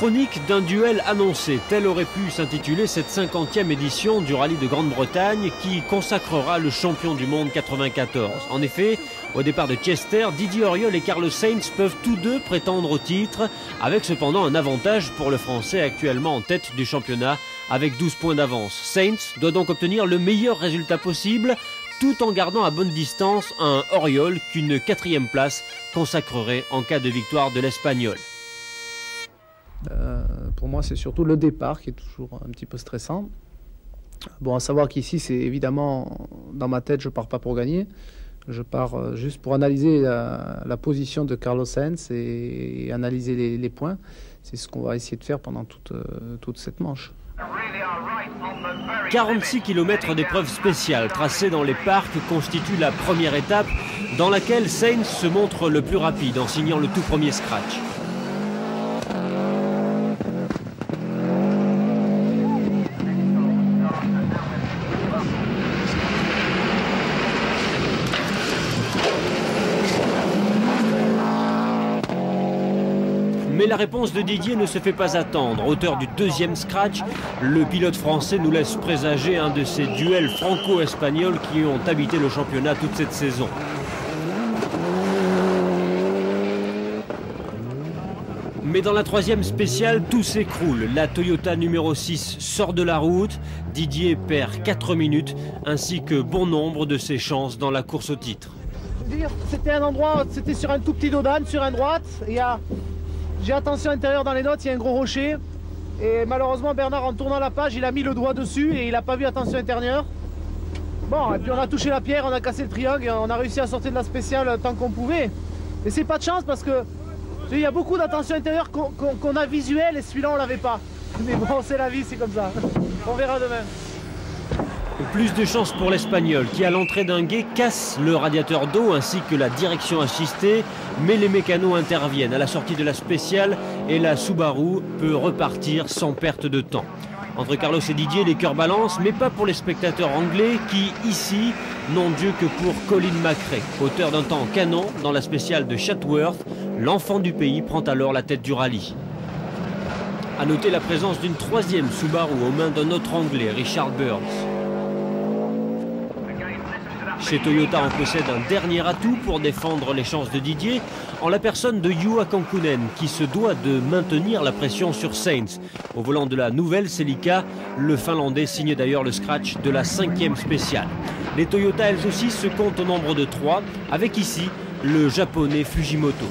chronique d'un duel annoncé. Telle aurait pu s'intituler cette 50e édition du Rallye de Grande-Bretagne qui consacrera le champion du monde 94. En effet, au départ de Chester, Didier Auriol et Carlos Sainz peuvent tous deux prétendre au titre, avec cependant un avantage pour le Français actuellement en tête du championnat avec 12 points d'avance. Sainz doit donc obtenir le meilleur résultat possible, tout en gardant à bonne distance un Auriol qu'une 4e place consacrerait en cas de victoire de l'Espagnol. Pour moi, c'est surtout le départ qui est toujours un petit peu stressant. Bon, à savoir qu'ici, c'est évidemment, dans ma tête, je ne pars pas pour gagner. Je pars juste pour analyser la position de Carlos Sainz et analyser les points. C'est ce qu'on va essayer de faire pendant toute cette manche. 46 km d'épreuves spéciales tracées dans les parcs constituent la première étape dans laquelle Sainz se montre le plus rapide en signant le tout premier scratch. Mais la réponse de Didier ne se fait pas attendre. Auteur du deuxième scratch, le pilote français nous laisse présager un de ces duels franco-espagnols qui ont habité le championnat toute cette saison. Mais dans la troisième spéciale, tout s'écroule. La Toyota numéro 6 sort de la route. Didier perd 4 minutes, ainsi que bon nombre de ses chances dans la course au titre. C'était un endroit, c'était sur un tout petit dos d'âne, sur un droite. J'ai attention intérieure dans les notes, il y a un gros rocher. Et malheureusement, Bernard, en tournant la page, il a mis le doigt dessus et il n'a pas vu attention intérieure. Bon, et puis on a touché la pierre, on a cassé le triangle et on a réussi à sortir de la spéciale tant qu'on pouvait. Et c'est pas de chance parce que il y a beaucoup d'attention intérieure qu'on a visuelle et celui-là, on l'avait pas. Mais bon, c'est la vie, c'est comme ça. On verra demain. Plus de chance pour l'Espagnol qui à l'entrée d'un gué casse le radiateur d'eau ainsi que la direction assistée, mais les mécanos interviennent à la sortie de la spéciale et la Subaru peut repartir sans perte de temps. Entre Carlos et Didier, les cœurs balancent, mais pas pour les spectateurs anglais qui, ici, n'ont Dieu que pour Colin McRae. Auteur d'un temps canon dans la spéciale de Chatsworth, l'enfant du pays prend alors la tête du rallye. A noter la présence d'une troisième Subaru aux mains d'un autre anglais, Richard Burns. Chez Toyota, on possède un dernier atout pour défendre les chances de Didier, en la personne de Juha Kankkunen, qui se doit de maintenir la pression sur Sainz. Au volant de la nouvelle Celica, le Finlandais signe d'ailleurs le scratch de la 5e spéciale. Les Toyota, elles aussi, se comptent au nombre de 3, avec ici le Japonais Fujimoto.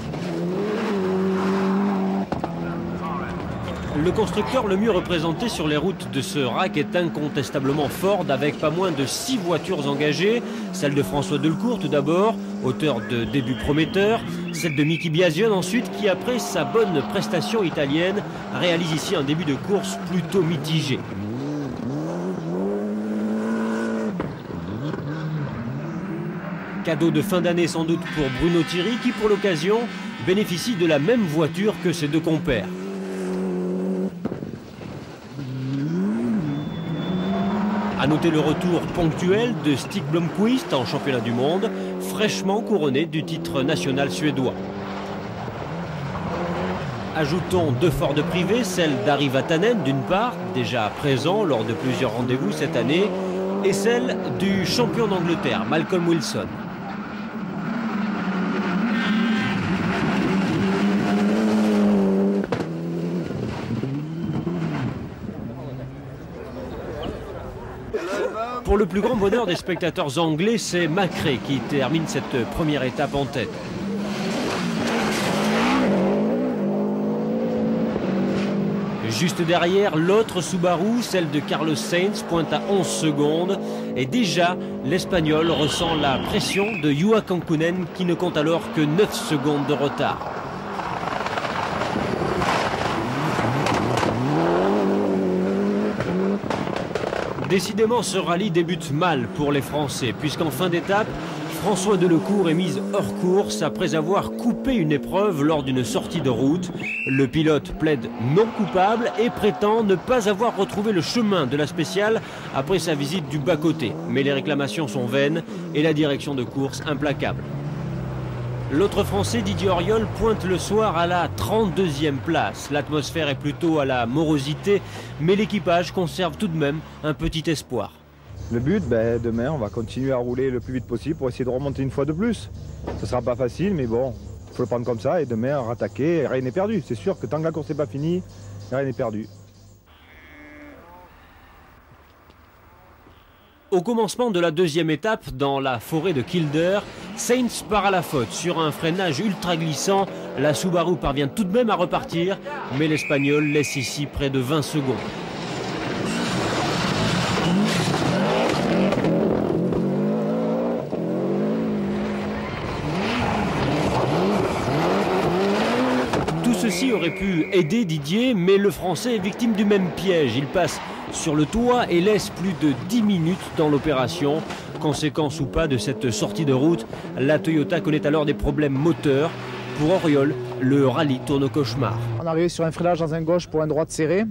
Le constructeur le mieux représenté sur les routes de ce RAC est incontestablement Ford, avec pas moins de 6 voitures engagées. Celle de François Delcourt tout d'abord, auteur de débuts prometteurs. Celle de Miki Biasion ensuite, qui après sa bonne prestation italienne, réalise ici un début de course plutôt mitigé. Cadeau de fin d'année sans doute pour Bruno Thierry, qui pour l'occasion bénéficie de la même voiture que ses deux compères. A noter le retour ponctuel de Stig Blomqvist en championnat du monde, fraîchement couronné du titre national suédois. Ajoutons 2 Ford privés, celle d'Ari Vatanen d'une part, déjà présent lors de plusieurs rendez-vous cette année, et celle du champion d'Angleterre, Malcolm Wilson. Pour le plus grand bonheur des spectateurs anglais, c'est McRae qui termine cette première étape en tête. Juste derrière, l'autre Subaru, celle de Carlos Sainz, pointe à 11 secondes. Et déjà, l'Espagnol ressent la pression de Juha Kankkunen qui ne compte alors que 9 secondes de retard. Décidément, ce rallye débute mal pour les Français, puisqu'en fin d'étape, François Delecourt est mis hors course après avoir coupé une épreuve lors d'une sortie de route. Le pilote plaide non coupable et prétend ne pas avoir retrouvé le chemin de la spéciale après sa visite du bas-côté. Mais les réclamations sont vaines et la direction de course implacable. L'autre Français, Didier Auriol, pointe le soir à la 32e place. L'atmosphère est plutôt à la morosité, mais l'équipage conserve tout de même un petit espoir. Le but, demain, on va continuer à rouler le plus vite possible pour essayer de remonter une fois de plus. Ce ne sera pas facile, mais bon, il faut le prendre comme ça et demain, rattaquer, rien n'est perdu. C'est sûr que tant que la course n'est pas finie, rien n'est perdu. Au commencement de la deuxième étape, dans la forêt de Kildare, Sainz part à la faute. Sur un freinage ultra glissant, la Subaru parvient tout de même à repartir, mais l'Espagnol laisse ici près de 20 secondes. Tout ceci aurait pu aider Didier, mais le Français est victime du même piège. Il passe sur le toit et laisse plus de 10 minutes dans l'opération. Conséquence ou pas de cette sortie de route, la Toyota connaît alors des problèmes moteurs. Pour Auriol, le rallye tourne au cauchemar. On est arrivé sur un freinage dans un gauche pour un droite serré.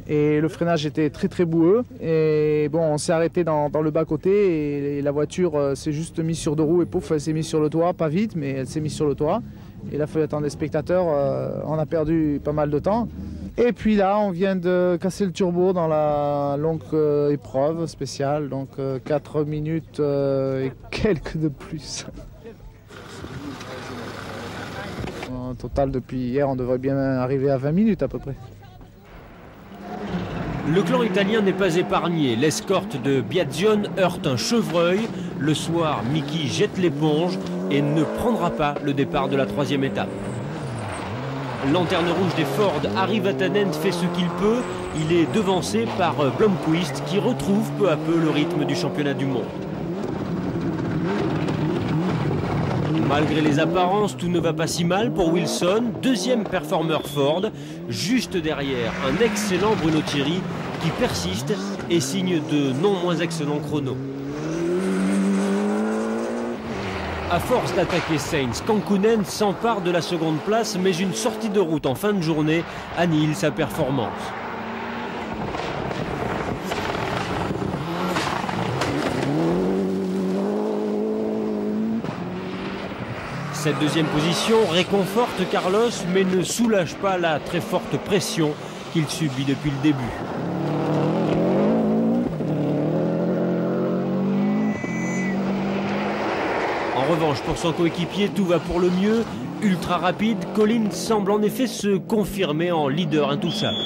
Et le freinage était très boueux. Et bon, on s'est arrêté dans le bas-côté et la voiture s'est juste mise sur deux roues et pouf, elle s'est mise sur le toit. Pas vite, mais elle s'est mise sur le toit. Et là, il fallait attendre les spectateurs. On a perdu pas mal de temps. Et puis là, on vient de casser le turbo dans la longue épreuve spéciale. Donc 4 minutes et quelques de plus. En total, depuis hier, on devrait bien arriver à 20 minutes à peu près. Le clan italien n'est pas épargné. L'escorte de Biazione heurte un chevreuil. Le soir, Mickey jette l'éponge et ne prendra pas le départ de la troisième étape. Lanterne rouge des Ford, Harry Vatanen fait ce qu'il peut. Il est devancé par Blomqvist qui retrouve peu à peu le rythme du championnat du monde. Malgré les apparences, tout ne va pas si mal pour Wilson, deuxième performeur Ford, juste derrière un excellent Bruno Thierry qui persiste et signe de non moins excellents chronos. À force d'attaquer Sainz, Kankkunen s'empare de la seconde place, mais une sortie de route en fin de journée annihile sa performance. Cette deuxième position réconforte Carlos, mais ne soulage pas la très forte pression qu'il subit depuis le début. En revanche, pour son coéquipier, tout va pour le mieux. Ultra rapide, Collins semble en effet se confirmer en leader intouchable.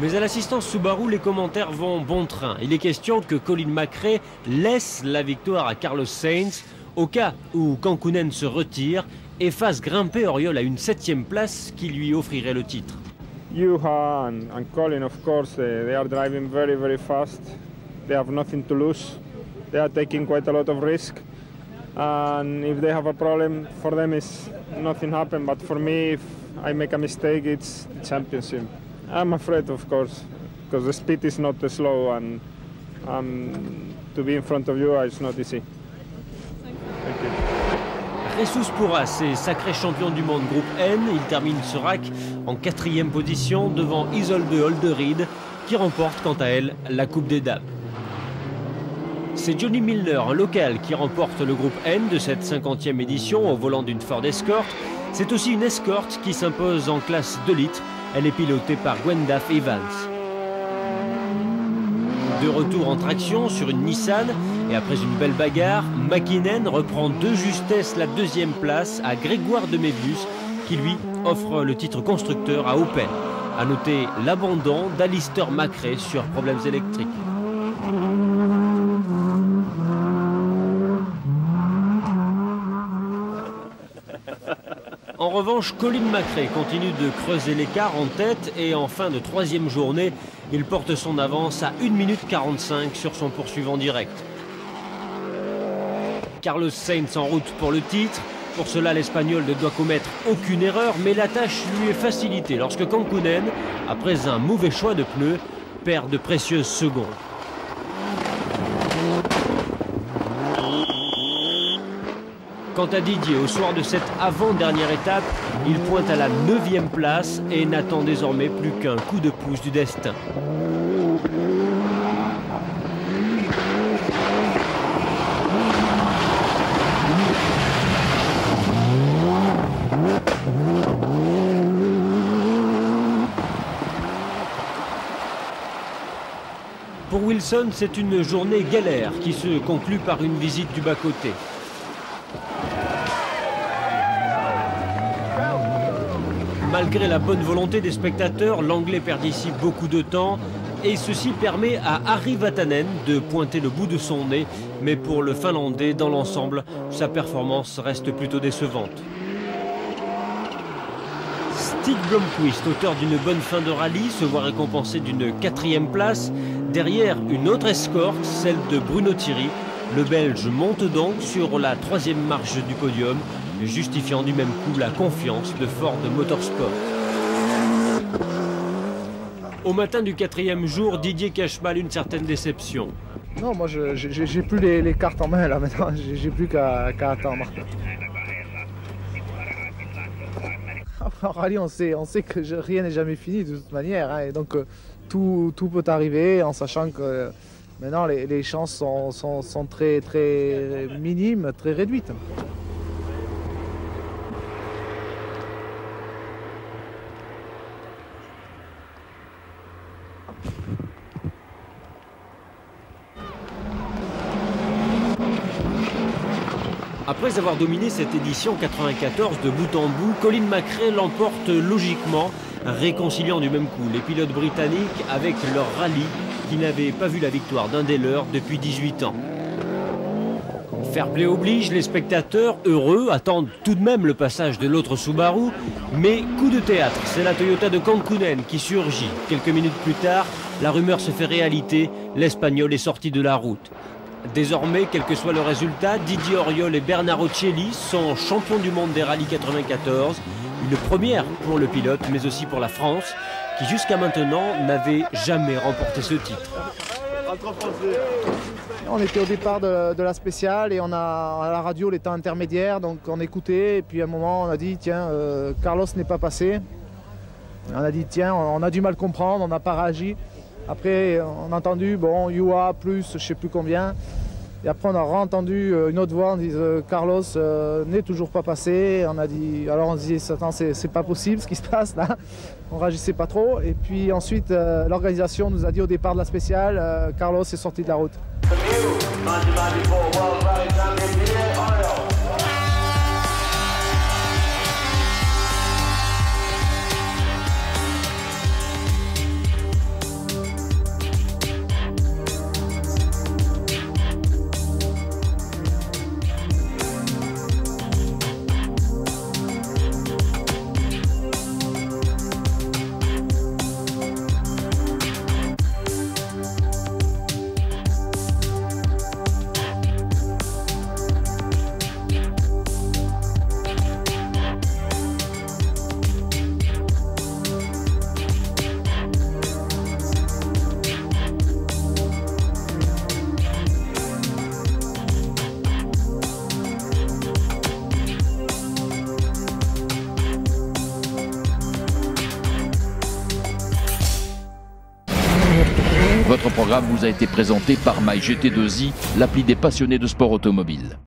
Mais à l'assistance Subaru, les commentaires vont bon train. Il est question que Colin McRae laisse la victoire à Carlos Sainz au cas où Kankkunen se retire et fasse grimper Auriol à une 7e place qui lui offrirait le titre. Juha and Colin, of course, they are driving very fast. They have nothing to lose. They are taking quite a lot of risk. And if they have a problem, for them is nothing happen. But for me, if I make a mistake, it's the championship. I'm afraid, of course, because the speed is not slow, and to be in front of you is not easy. Thank you. Jesus Pourras est sacré champion du monde groupe N. Il termine ce rack en 4e position devant Isolde Holderried qui remporte quant à elle la Coupe des Dames. C'est Johnny Milner, un local, qui remporte le groupe N de cette 50e édition au volant d'une Ford Escort. C'est aussi une Escort qui s'impose en classe 2 litres. Elle est pilotée par Gwendaf Evans. De retour en traction sur une Nissan et après une belle bagarre, Mäkinen reprend de justesse la 2e place à Grégoire de Mévius qui lui offre le titre constructeur à Opel. A noter l'abandon d'Alistair McRae sur problèmes électriques. En revanche, Colin McRae continue de creuser l'écart en tête et en fin de 3e journée, il porte son avance à 1 minute 45 sur son poursuivant direct. Carlos Sainz en route pour le titre. Pour cela, l'Espagnol ne doit commettre aucune erreur, mais la tâche lui est facilitée lorsque Kankkunen, après un mauvais choix de pneus, perd de précieuses secondes. Quant à Didier, au soir de cette avant-dernière étape, il pointe à la 9e place et n'attend désormais plus qu'un coup de pouce du destin. Pour Wilson, c'est une journée galère qui se conclut par une visite du bas-côté. Malgré la bonne volonté des spectateurs, l'Anglais perd ici beaucoup de temps et ceci permet à Harri Vatanen de pointer le bout de son nez. Mais pour le Finlandais, dans l'ensemble, sa performance reste plutôt décevante. Stig Blomqvist, auteur d'une bonne fin de rallye, se voit récompensé d'une 4e place. Derrière, une autre escorte, celle de Bruno Thierry. Le Belge monte donc sur la 3e marche du podium, justifiant du même coup la confiance de Ford Motorsport. Au matin du 4e jour, Didier cache mal une certaine déception. Non, moi j'ai plus les cartes en main là maintenant, j'ai plus qu'à attendre. En rallye, on sait que rien n'est jamais fini de toute manière, hein, et donc tout peut arriver en sachant que maintenant les chances sont très minimes, très réduites. Après avoir dominé cette édition 94 de bout en bout, Colin McRae l'emporte logiquement, réconciliant du même coup les pilotes britanniques avec leur rallye qui n'avaient pas vu la victoire d'un des leurs depuis 18 ans. Fair play oblige, les spectateurs, heureux, attendent tout de même le passage de l'autre Subaru, mais coup de théâtre, c'est la Toyota de Kankkunen qui surgit. Quelques minutes plus tard, la rumeur se fait réalité, l'Espagnol est sorti de la route. Désormais, quel que soit le résultat, Didier Auriol et Bernard Occhielli sont champions du monde des rallyes 94. Une première pour le pilote, mais aussi pour la France, qui jusqu'à maintenant n'avait jamais remporté ce titre. On était au départ de la spéciale et on a à la radio les temps intermédiaires, donc on écoutait et puis à un moment on a dit tiens, Carlos n'est pas passé. On a dit tiens, on a du mal à comprendre, on n'a pas réagi. Après, on a entendu, bon, UA plus, je ne sais plus combien. Et après, on a re-entendu une autre voix, on dit Carlos n'est toujours pas passé. On a dit, alors on se dit, attends, c'est pas possible ce qui se passe là. On ne réagissait pas trop. Et puis ensuite, l'organisation nous a dit au départ de la spéciale, Carlos est sorti de la route. Votre programme vous a été présenté par MyGT2i, l'appli des passionnés de sport automobile.